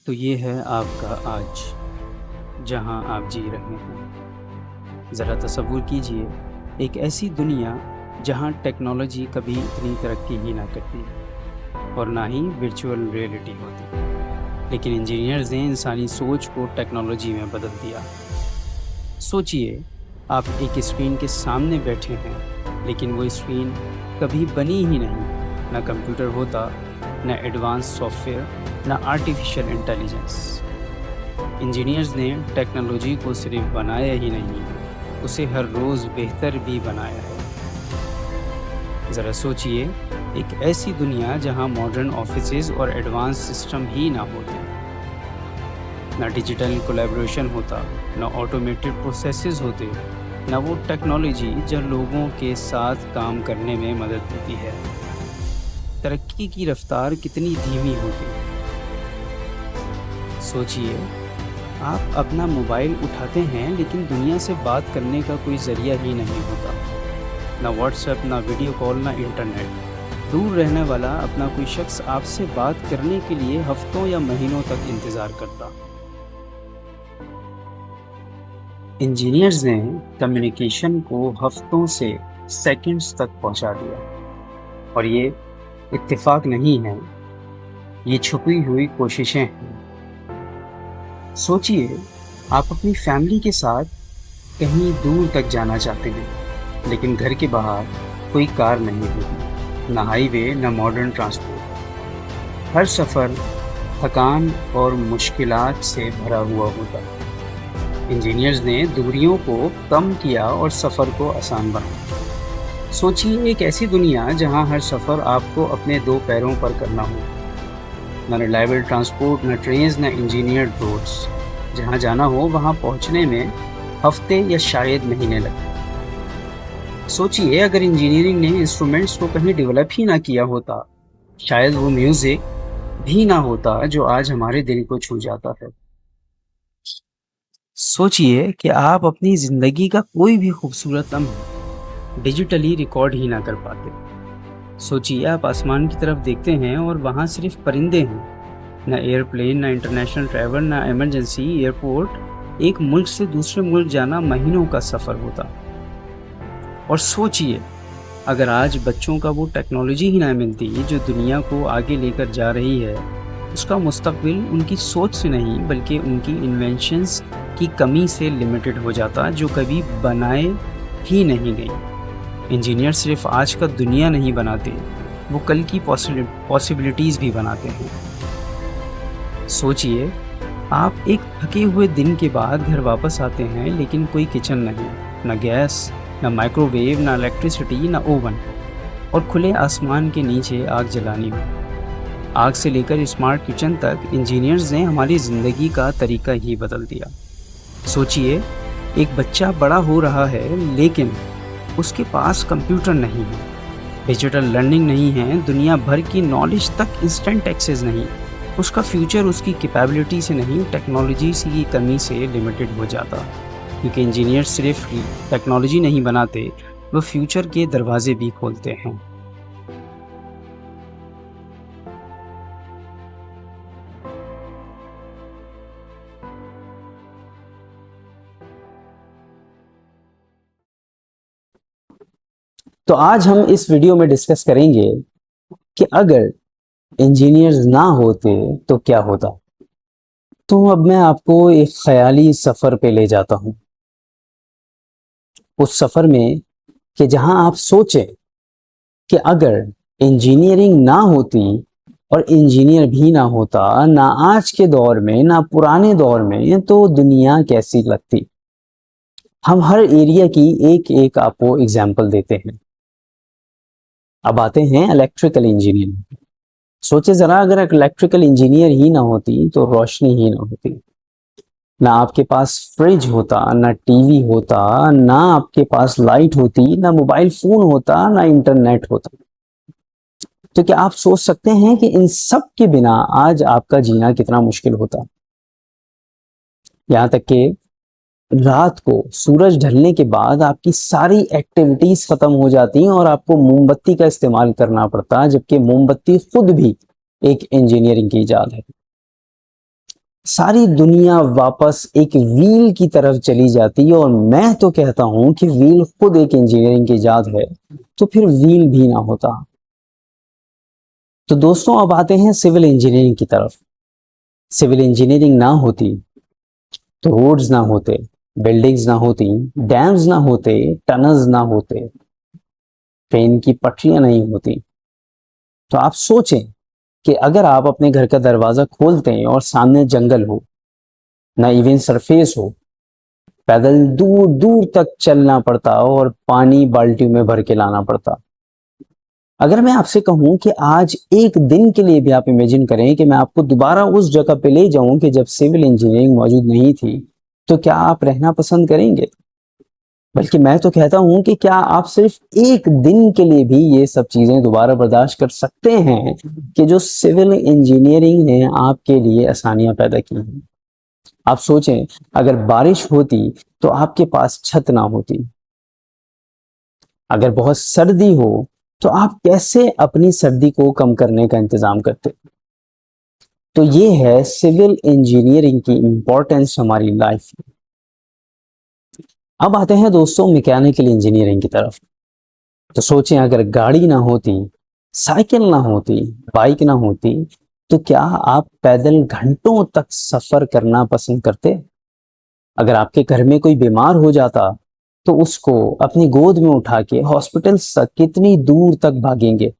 तो ये है आपका आज, जहाँ आप जी रहे हैं। ज़रा तसव्वुर कीजिए, एक ऐसी दुनिया जहाँ टेक्नोलॉजी कभी इतनी तरक्की ही ना करती और ना ही वर्चुअल रियलिटी होती। लेकिन इंजीनियर्स ने इंसानी सोच को टेक्नोलॉजी में बदल दिया। सोचिए, आप एक स्क्रीन के सामने बैठे हैं, लेकिन वो स्क्रीन कभी बनी ही नहीं। ना कंप्यूटर होता, ना एडवांस सॉफ्टवेयर, ना आर्टिफिशियल इंटेलिजेंस। इंजीनियर्स ने टेक्नोलॉजी को सिर्फ बनाया ही नहीं, उसे हर रोज़ बेहतर भी बनाया है। ज़रा सोचिए, एक ऐसी दुनिया जहां मॉडर्न ऑफिसेज और एडवांस सिस्टम ही ना होते, ना डिजिटल कोलैबोरेशन होता, ना ऑटोमेटेड प्रोसेसेस होते, ना वो टेक्नोलॉजी जो लोगों के साथ काम करने में मदद देती है। तरक्की की रफ्तार कितनी धीमी होती। सोचिए, आप अपना मोबाइल उठाते हैं लेकिन दुनिया से बात करने का कोई ज़रिया ही नहीं होता। ना व्हाट्सएप, ना वीडियो कॉल, ना इंटरनेट। दूर रहने वाला अपना कोई शख्स आपसे बात करने के लिए हफ्तों या महीनों तक इंतज़ार करता। इंजीनियर्स ने कम्युनिकेशन को हफ्तों से सेकंड्स तक पहुंचा दिया। और ये इत्तेफाक नहीं है, ये छुपी हुई कोशिशें हैं। सोचिए, आप अपनी फैमिली के साथ कहीं दूर तक जाना चाहते हैं, लेकिन घर के बाहर कोई कार नहीं होती, ना हाईवे, ना मॉडर्न ट्रांसपोर्ट। हर सफ़र थकान और मुश्किलात से भरा हुआ होता। इंजीनियर्स ने दूरियों को कम किया और सफ़र को आसान बनाया। सोचिए, एक ऐसी दुनिया जहां हर सफ़र आपको अपने दो पैरों पर करना हो। ना रिलायबल ट्रांसपोर्ट, ना ट्रेन, ना इंजीनियर्ड रोड्स। जहाँ जाना हो वहाँ पहुँचने में हफ्ते या शायद महीने लगते। सोचिए, अगर इंजीनियरिंग ने इंस्ट्रूमेंट्स को कहीं डेवलप ही ना किया होता, शायद वो म्यूज़िक भी ना होता जो आज हमारे दिल को छू जाता है। सोचिए कि आप अपनी ज़िंदगी का कोई भी खूबसूरत लम्हा डिजिटली रिकॉर्ड ही ना कर पाते। सोचिए, आप आसमान की तरफ देखते हैं और वहाँ सिर्फ परिंदे हैं। ना एयरप्लेन, ना इंटरनेशनल ट्रैवल, ना इमरजेंसी एयरपोर्ट। एक मुल्क से दूसरे मुल्क जाना महीनों का सफ़र होता। और सोचिए, अगर आज बच्चों का वो टेक्नोलॉजी ही ना मिलती जो दुनिया को आगे लेकर जा रही है, उसका मुस्तकबिल उनकी सोच से नहीं बल्कि उनकी इन्वेंशंस की कमी से लिमिटेड हो जाता, जो कभी बनाए ही नहीं गई। इंजीनियर सिर्फ आज का दुनिया नहीं बनाते, वो कल की पॉसिबिलिटीज़ भी बनाते हैं। सोचिए, आप एक थके हुए दिन के बाद घर वापस आते हैं, लेकिन कोई किचन नहीं, ना गैस, ना माइक्रोवेव, ना इलेक्ट्रिसिटी, ना ओवन, और खुले आसमान के नीचे आग जलानी हो। आग से लेकर स्मार्ट किचन तक इंजीनियर्स ने हमारी ज़िंदगी का तरीका ही बदल दिया। सोचिए, एक बच्चा बड़ा हो रहा है लेकिन उसके पास कंप्यूटर नहीं है, डिजिटल लर्निंग नहीं है, दुनिया भर की नॉलेज तक इंस्टेंट एक्सेस नहीं। उसका फ्यूचर उसकी कैपेबिलिटी से नहीं, टेक्नोलॉजी की कमी से लिमिटेड हो जाता। क्योंकि इंजीनियर सिर्फ टेक्नोलॉजी नहीं बनाते, वो फ्यूचर के दरवाजे भी खोलते हैं। तो आज हम इस वीडियो में डिस्कस करेंगे कि अगर इंजीनियर्स ना होते तो क्या होता। तो अब मैं आपको एक ख्याली सफ़र पे ले जाता हूँ, उस सफ़र में कि जहां आप सोचें कि अगर इंजीनियरिंग ना होती और इंजीनियर भी ना होता, ना आज के दौर में ना पुराने दौर में, तो दुनिया कैसी लगती। हम हर एरिया की एक एक आपको एग्जाम्पल देते हैं। अब आते हैं इलेक्ट्रिकल इंजीनियरिंग। सोचे जरा, अगर इलेक्ट्रिकल इंजीनियर ही ना होती तो रोशनी ही ना होती, ना आपके पास फ्रिज होता, ना टीवी होता, ना आपके पास लाइट होती, ना मोबाइल फोन होता, ना इंटरनेट होता। तो क्या आप सोच सकते हैं कि इन सब के बिना आज आपका जीना कितना मुश्किल होता। यहाँ तक कि रात को सूरज ढलने के बाद आपकी सारी एक्टिविटीज खत्म हो जाती और आपको मोमबत्ती का इस्तेमाल करना पड़ता, जबकि मोमबत्ती खुद भी एक इंजीनियरिंग की इजाद है। सारी दुनिया वापस एक व्हील की तरफ चली जाती है। और मैं तो कहता हूं कि व्हील खुद एक इंजीनियरिंग की इजाद है, तो फिर व्हील भी ना होता। तो दोस्तों अब आते हैं सिविल इंजीनियरिंग की तरफ। सिविल इंजीनियरिंग ना होती तो रोड्स ना होते, बिल्डिंग्स ना होती, डैम्स ना होते, टनल्स ना होते, ट्रेन की पटरियां नहीं होती। तो आप सोचें कि अगर आप अपने घर का दरवाजा खोलते हैं और सामने जंगल हो, ना इवन सरफेस हो, पैदल दूर दूर तक चलना पड़ता और पानी बाल्टियों में भर के लाना पड़ता। अगर मैं आपसे कहूं कि आज एक दिन के लिए भी आप इमेजिन करें कि मैं आपको दोबारा उस जगह पे ले जाऊं कि जब सिविल इंजीनियरिंग मौजूद नहीं थी, तो क्या आप रहना पसंद करेंगे? बल्कि मैं तो कहता हूं कि क्या आप सिर्फ एक दिन के लिए भी ये सब चीजें दोबारा बर्दाश्त कर सकते हैं कि जो सिविल इंजीनियरिंग ने आपके लिए आसानियां पैदा की हैं। आप सोचें, अगर बारिश होती तो आपके पास छत ना होती, अगर बहुत सर्दी हो तो आप कैसे अपनी सर्दी को कम करने का इंतजाम करते? तो ये है सिविल इंजीनियरिंग की इंपॉर्टेंस हमारी लाइफ में। अब आते हैं दोस्तों मैकेनिकल इंजीनियरिंग की तरफ। तो सोचें, अगर गाड़ी ना होती, साइकिल ना होती, बाइक ना होती, तो क्या आप पैदल घंटों तक सफर करना पसंद करते? अगर आपके घर में कोई बीमार हो जाता तो उसको अपनी गोद में उठा के हॉस्पिटल तक कितनी दूर तक भागेंगे?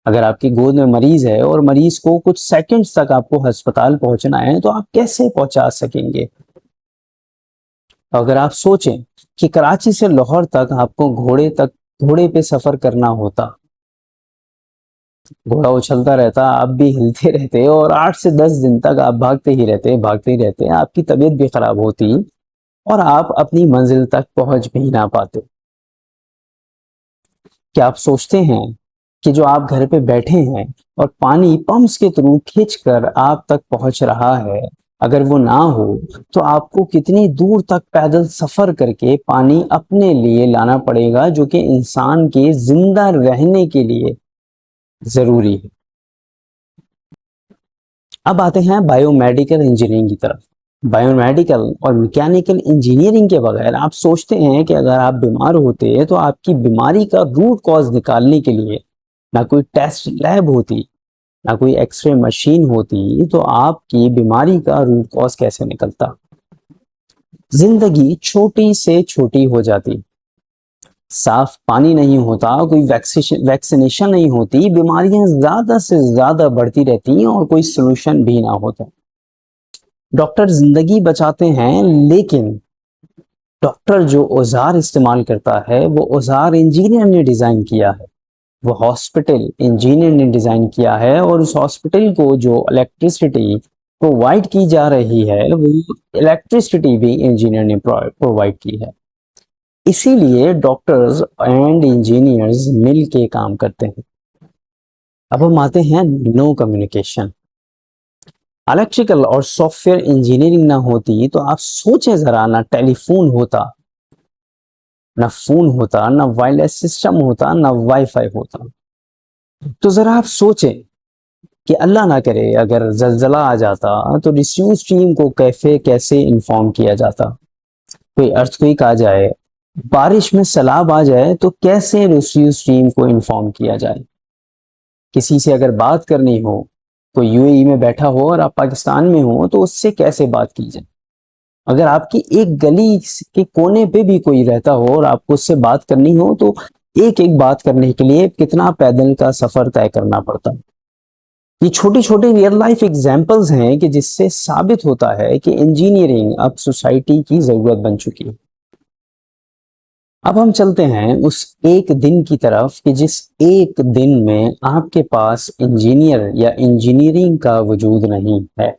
अगर आपकी गोद में मरीज है और मरीज को कुछ सेकंड्स तक आपको अस्पताल पहुंचना है, तो आप कैसे पहुंचा सकेंगे? अगर आप सोचें कि कराची से लाहौर तक आपको घोड़े पे सफर करना होता, घोड़ा उछलता रहता, आप भी हिलते रहते और 8 से 10 दिन तक आप भागते ही रहते, आपकी तबीयत भी खराब होती और आप अपनी मंजिल तक पहुंच भी ना पाते। क्या आप सोचते हैं कि जो आप घर पे बैठे हैं और पानी पंप्स के थ्रू खींच कर आप तक पहुंच रहा है, अगर वो ना हो तो आपको कितनी दूर तक पैदल सफर करके पानी अपने लिए लाना पड़ेगा, जो कि इंसान के जिंदा रहने के लिए जरूरी है। अब आते हैं बायोमेडिकल इंजीनियरिंग की तरफ। बायोमेडिकल और मैकेनिकल इंजीनियरिंग के बगैर आप सोचते हैं कि अगर आप बीमार होते तो आपकी बीमारी का रूट कॉज निकालने के लिए ना कोई टेस्ट लैब होती, ना कोई एक्सरे मशीन होती, तो आपकी बीमारी का रूट कॉज कैसे निकलता? जिंदगी छोटी से छोटी हो जाती, साफ पानी नहीं होता, कोई वैक्सीनेशन नहीं होती, बीमारियां ज्यादा से ज्यादा बढ़ती रहती और कोई सोल्यूशन भी ना होता। डॉक्टर जिंदगी बचाते हैं, लेकिन डॉक्टर जो औजार इस्तेमाल करता है वो औजार इंजीनियर ने डिजाइन किया है, वो हॉस्पिटल इंजीनियर ने डिजाइन किया है, और उस हॉस्पिटल को जो इलेक्ट्रिसिटी प्रोवाइड की जा रही है वो इलेक्ट्रिसिटी भी इंजीनियर ने प्रोवाइड की है। इसीलिए डॉक्टर्स एंड इंजीनियर्स मिल के काम करते हैं। अब हम आते हैं नो कम्युनिकेशन। इलेक्ट्रिकल और सॉफ्टवेयर इंजीनियरिंग ना होती तो आप सोचें जरा, ना टेलीफोन होता, ना फोन होता, ना वायरलेस सिस्टम होता, ना वाईफाई होता। तो जरा आप सोचें कि अल्लाह ना करे अगर जलजला आ जाता तो रिस्यू स्ट्रीम को कैसे कैसे इन्फॉर्म किया जाता? कोई अर्थक्वेक आ जाए, बारिश में सैलाब आ जाए, तो कैसे रिस्यू स्ट्रीम को इन्फॉर्म किया जाए? किसी से अगर बात करनी हो, कोई यूएई में बैठा हो और आप पाकिस्तान में हो, तो उससे कैसे बात की जाए? अगर आपकी एक गली के कोने पे भी कोई रहता हो और आपको उससे बात करनी हो, तो एक एक बात करने के लिए कितना पैदल का सफर तय करना पड़ता है। ये छोटी छोटी रियल लाइफ एग्जांपल्स हैं कि जिससे साबित होता है कि इंजीनियरिंग अब सोसाइटी की जरूरत बन चुकी है। अब हम चलते हैं उस एक दिन की तरफ कि जिस एक दिन में आपके पास इंजीनियर या इंजीनियरिंग का वजूद नहीं है।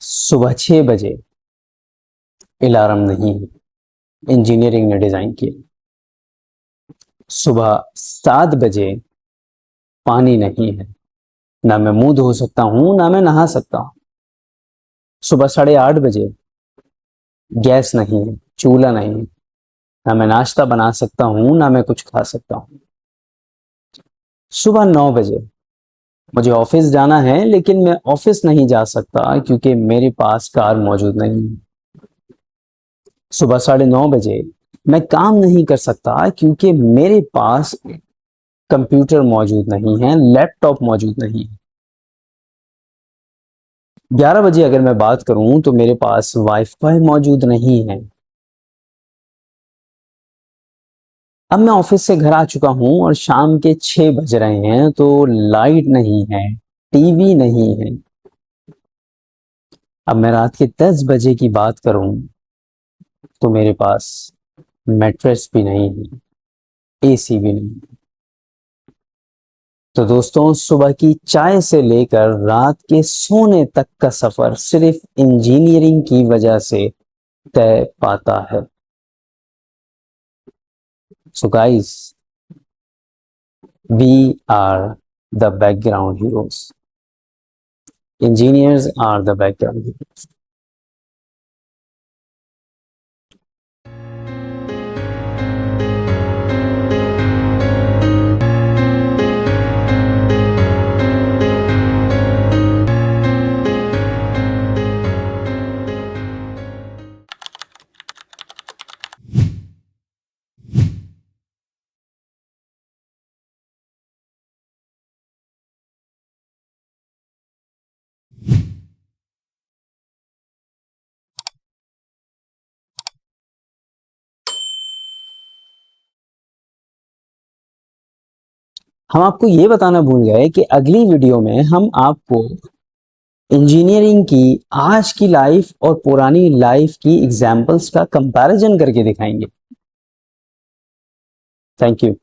सुबह 6 बजे अलार्म नहीं है, इंजीनियरिंग ने डिजाइन किया। सुबह 7 बजे पानी नहीं है, ना मैं मुंह धो सकता हूं, ना मैं नहा सकता हूं। सुबह 8:30 बजे गैस नहीं है, चूल्हा नहीं है, ना मैं नाश्ता बना सकता हूँ ना मैं कुछ खा सकता हूँ। सुबह 9 बजे मुझे ऑफिस जाना है, लेकिन मैं ऑफिस नहीं जा सकता क्योंकि मेरे पास कार मौजूद नहीं है। सुबह 9:30 बजे मैं काम नहीं कर सकता क्योंकि मेरे पास कंप्यूटर मौजूद नहीं है, लैपटॉप मौजूद नहीं है। 11 बजे अगर मैं बात करूं तो मेरे पास वाईफाई मौजूद नहीं है। अब मैं ऑफिस से घर आ चुका हूं और शाम के 6 बज रहे हैं, तो लाइट नहीं है, टीवी नहीं है। अब मैं रात के 10 बजे की बात करूं तो मेरे पास मैट्रेस भी नहीं है, एसी भी नहीं। तो दोस्तों, सुबह की चाय से लेकर रात के सोने तक का सफर सिर्फ इंजीनियरिंग की वजह से तय पाता है। So guys, we are the background heroes. Engineers are the background heroes. हम आपको ये बताना भूल गए कि अगली वीडियो में हम आपको इंजीनियरिंग की आज की लाइफ और पुरानी लाइफ की एग्जाम्पल्स का कंपैरिजन करके दिखाएंगे। Thank you.